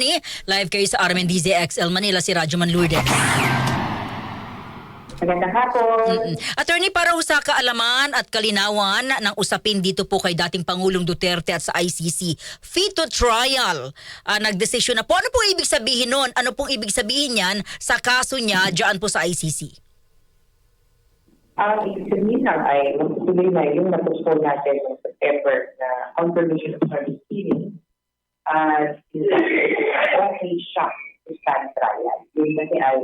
Live kayo sa RMNDZ XL Manila, si Radyo Man Lourdes. Magandang hapon. Attorney, para ho sa kaalaman at kalinawan ng usapin dito po kay dating Pangulong Duterte at sa ICC, FITO trial, nagdesisyon na po. Ano po ibig sabihin nun? Ano pong ibig sabihin yan sa kaso niya dyan po sa ICC? Ang ibig sabihin lang ay magtutuloy na yung napostpone natin ng September na confirmation of service hearing at okay siya to stand trial. Yung kasi ay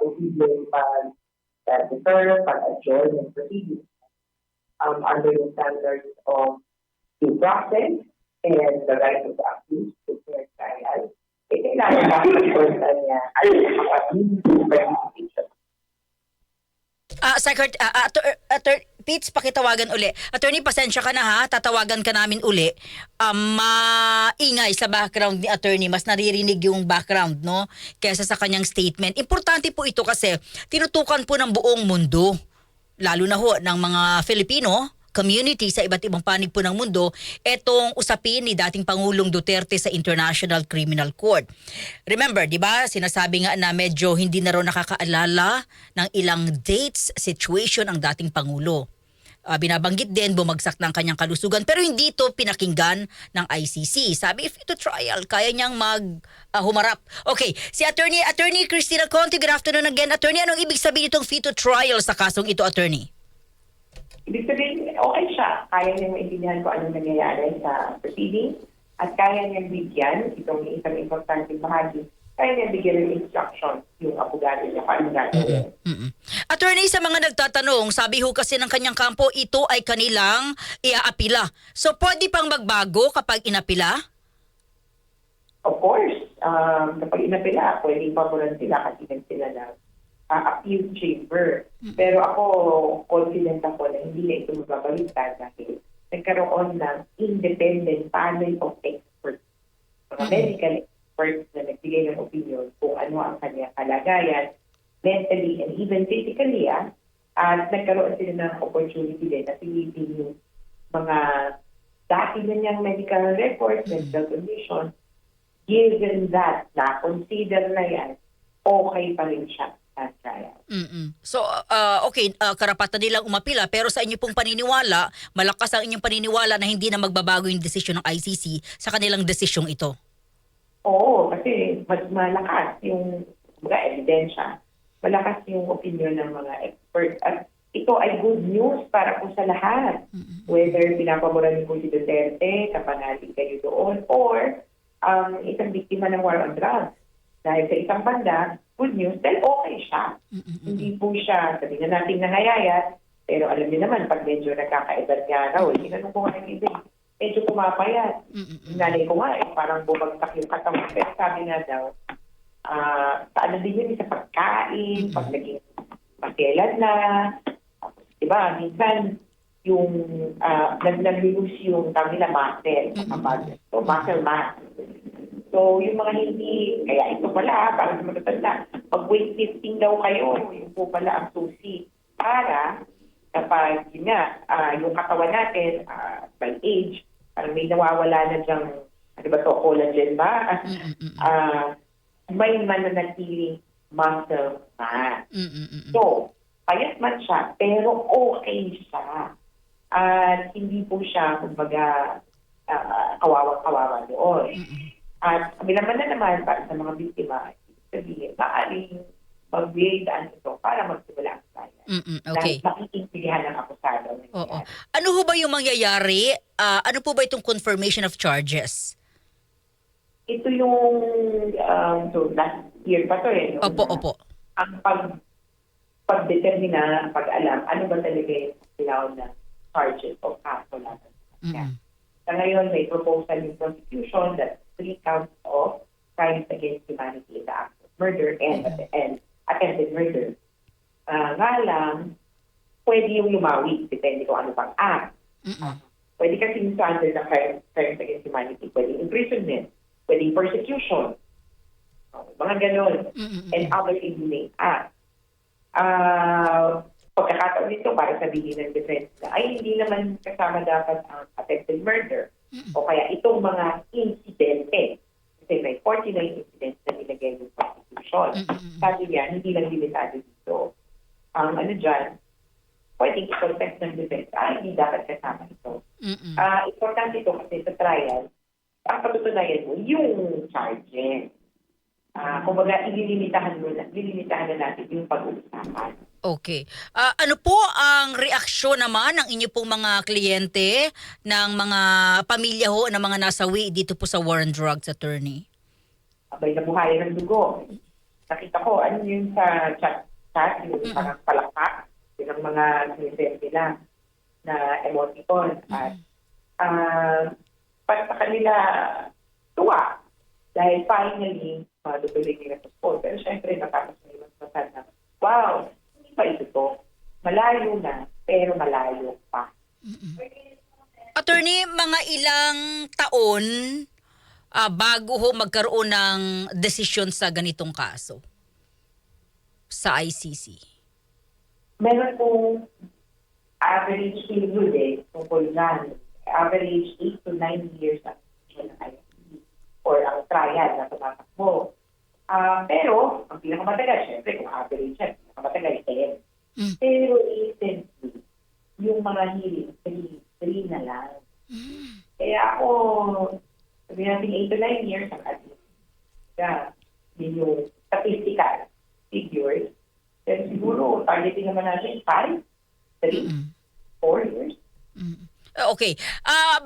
posibleng pag-defer, pag-adjourn ng proceedings under the standards of due process and the right of the accused to fair trial. Kailangan ba ang niya ay makapag-meaningful participation. Pits, pakitawagan uli. Attorney, pasensya ka na ha. Tatawagan ka namin uli. Maingay sa background ni attorney. Mas naririnig yung background, no? Kaysa sa kanyang statement. Importante po ito kasi tinutukan po ng buong mundo. Lalo na ho ng mga Filipino community sa iba't ibang panig po ng mundo, etong usapin ni dating Pangulong Duterte sa International Criminal Court. Remember, di ba, sinasabi nga na medyo hindi na raw nakakaalala ng ilang dates, situation ang dating Pangulo. Binabanggit din, bumagsak ng kanyang kalusugan, pero hindi ito pinakinggan ng ICC. Sabi, if ito trial, kaya niyang humarap. Okay, si Attorney Cristina Conti, good afternoon again. Attorney, anong ibig sabihin itong FITO trial sa kasong ito, Attorney? Ibig sabihin, okay siya. Kaya niyang maintindihan kung anong nangyayari sa proceeding at kaya niyang bigyan, itong isang importanteng bahagi, kaya niyang bigyan ng instruction yung abogado niya paano gagawin. Attorney, sa mga nagtatanong, sabi ho kasi ng kanyang kampo, ito ay kanilang iaapila. So, pwede pang magbago kapag inapila? Of course, kapag inapila, pwede paboran sila kasi sila na appeal chamber. Pero ako, confident ako na hindi na ito magbabaliktad dahil nagkaroon ng independent panel of experts. Mga medical experts na nagbigay ng opinion kung ano ang kanyang kalagayan, mentally and even physically. At nagkaroon sila ng opportunity din na silipin yung mga dati na niyang medical records, medical condition. Given that, na-consider na yan, okay pa rin siya. So, okay, karapatan nilang umapila, pero sa inyo pong paniniwala, malakas ang inyong paniniwala na hindi na magbabago yung desisyon ng ICC sa kanilang desisyong ito? Oo, kasi mas malakas yung mga ebidensya, malakas yung opinion ng mga experts. At ito ay good news para po sa lahat. Whether pinapaboran niyo po si Duterte, kapanali kayo doon, or isang biktima ng war on drugs. Dahil sa isang banda, good news, dahil okay siya. Hindi po siya, sabi na natin nangayayat, pero alam niyo naman, pag medyo nagkakaedad nga raw, tinanong ko nga ng ibig, medyo pumapayat. Nanay ko nga, parang bumagsak yung katawan. Pero sabi nga daw, sa ano din yun, sa pagkain, pag naging maselan na, diba, minsan, yung nag-lose yung nila muscle, so muscle mass. So, yung mga hindi, kaya ito pala, para sa matatanda, pag-weightlifting daw kayo, yung po pala ang susi. Para, kapag, yun nga, yung katawan natin, by age, parang may nawawala na dyang, ano ba to, collagen ba? May mananatiling muscle mass. So, payat man siya, pero okay siya. At hindi po siya, kumbaga, kawawa-kawawa doon. At kabilang na naman para sa mga biktima, sabihin, maaaring mag-weigh-daan ito para magsimula ang trial. Okay. Dahil makikintigihan ng akusado. Oo. Ano ho ba yung mangyayari? Ano po ba itong confirmation of charges? Ito yung, so last year pa to eh. Opo. Ang pagdetermina, pag-alam, ano ba talaga yung sinawag na charges o kaso natin. Sa ngayon, may proposal yung prosecution that 3 counts of crimes against humanity in the act of murder and attempted murder. Nga lang, pwede yung lumawi, depende kung ano pang act. Pwede kasi yung standard ng crimes against humanity, pwede imprisonment, pwede persecution, mga ganon, and other inhumane acts. Pagkakataon nito para sabihin ng defense na ay hindi naman kasama dapat ang attempted murder o kaya itong mga insidente Kasi may 49 incidents na nilagay yung prosecution. Sabi niya, hindi lang limitado dito. Ang ano dyan, pwedeng i-contest ng defense, hindi dapat kasama ito. Importante ito kasi sa trial, ang patutunayan mo, yung charges. Kumbaga, ililimitahan na natin yung pag-uusapan. Okay. Ano po ang reaksyon naman ng inyo pong mga kliyente, ng mga pamilya ho, ng mga nasawi dito po sa War on Drugs, attorney? Abay, nabuhayan ng dugo. Nakita ko, ano yun sa chat, yung parang palakpak, yun ang mga sinisend nila na emoticon. At para sa kanila, tuwa. Dahil finally, madutuloy nila sa school. Pero syempre, natapos na yung masasad na, wow, hindi pa ito to. Malayo na, pero malayo pa. Attorney, mga ilang taon bago ho magkaroon ng desisyon sa ganitong kaso sa ICC? Meron pong average period tungkol na. Average 8 to 9 years ang ICC or ang trial na tumatakbo. Pero, ang pinakamatagal, syempre, kung average yan, pinakamatagal, 10. Pero recently, yung mga hearing, 3 na lang. Kaya ako, sabi natin 8 to 9 years ang ating yun yung statistical figures. Pero siguro, targeting naman natin 5, 3, 4 years. Okay.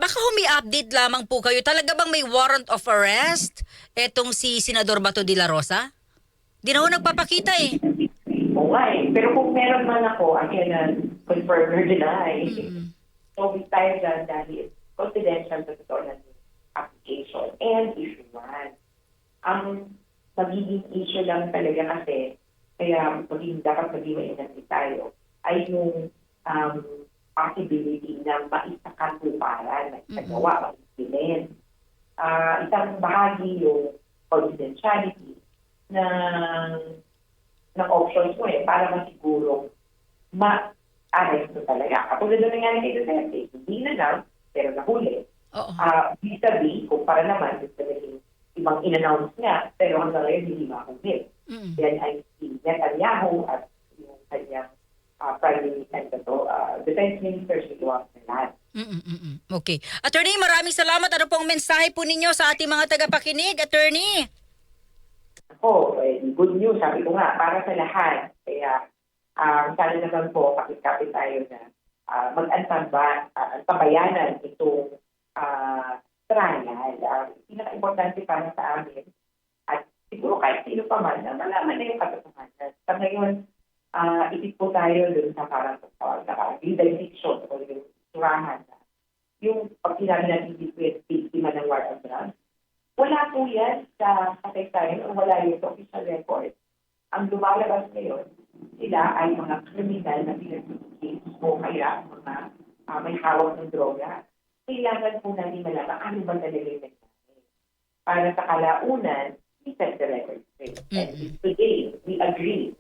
Baka humi-update lamang po kayo. Talaga bang may warrant of arrest etong si Senador Bato de la Rosa? Di na ho nagpapakita eh. Oo nga eh. Pero kung meron man ako, I can confirm or deny. So, we tayo dyan dahil confidential sa totoo ng application and issue one. Ang magiging issue lang talaga kasi, kaya dapat maging mainanti tayo, ay yung possibility na maisakatuparan, maisagawa, maisilen. Isang bahagi yung confidentiality ng options mo para masiguro ma-arrest mo talaga. Kapag na nangyari kay Duterte, hindi na lang, pero nahuli. Vis-a-vis, kumpara naman, yung ibang in-announce nga, pero hanggang ngayon hindi mahuli. Yan ay si Netanyahu at yung kanyang Prime Minister Defense Minister si Juan Fernandez. Okay. Attorney, maraming salamat. Ano pong mensahe po ninyo sa ating mga tagapakinig, Attorney? Good news, sabi ko nga, para sa lahat. Kaya sana naman po, kapit-kapit tayo na antabayanan itong trial. Pinaka-importante para sa amin, at siguro kahit sino pa man, na malaman na yung katotohanan. Sa ngayon, isip po tayo dun sa parang jurisdiction o yung surahan na yung pag sinabi natin biktima ng war on drugs, wala po yan sa kasaysayan o wala yung official record. Ang lumalabas ngayon, sila ay mga kriminal na pinag-case o kaya mga may hawak ng droga. Kailangan po natin malaman ano ba talaga yung nangyari. Para sa kalaunan, we set the record straight. And today, we agree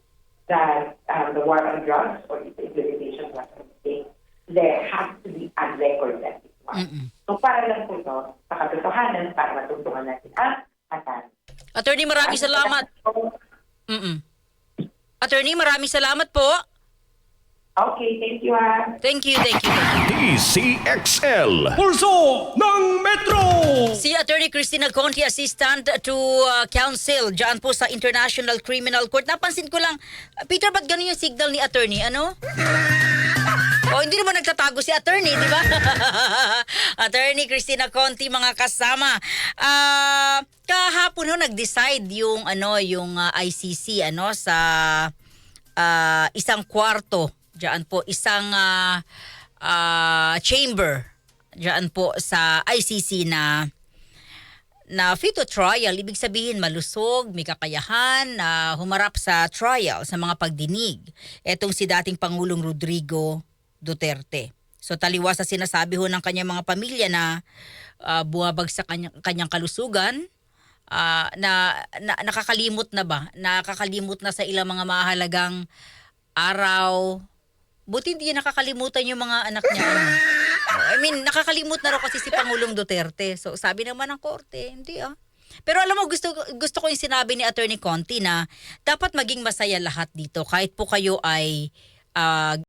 that the war on drugs or its implementation was a mistake. There has to be a record that it was. So para lang po ito, sa katotohanan, para matungtungan natin ang hatan. Attorney, maraming salamat. Attorney, maraming salamat po. Okay, thank you. Thank you. DCXL Pulso ng Metro. Si Attorney Cristina Conti, Assistant to Counsel, dyan po sa International Criminal Court. Napansin ko lang, Peter, ba't ganun yung signal ni Attorney? Ano? Hindi naman nagtatago si Attorney, di ba? Attorney Cristina Conti, mga kasama. Kahapon nag-decide yung ICC sa isang kwarto. Diyan po, isang chamber diyan po sa ICC na fit to trial. Ibig sabihin malusog, may kakayahan na humarap sa trial, sa mga pagdinig. Etong si dating Pangulong Rodrigo Duterte. So taliwas sa sinasabi ho ng kanyang mga pamilya na buwabag sa kanyang kalusugan, na nakakalimot na ba? Nakakalimot na sa ilang mga mahalagang araw. Buti hindi nakakalimutan yung mga anak niya. Nakakalimut na raw kasi si Pangulong Duterte. So sabi naman ng korte, hindi Pero alam mo, gusto ko yung sinabi ni Attorney Conti na dapat maging masaya lahat dito kahit po kayo ay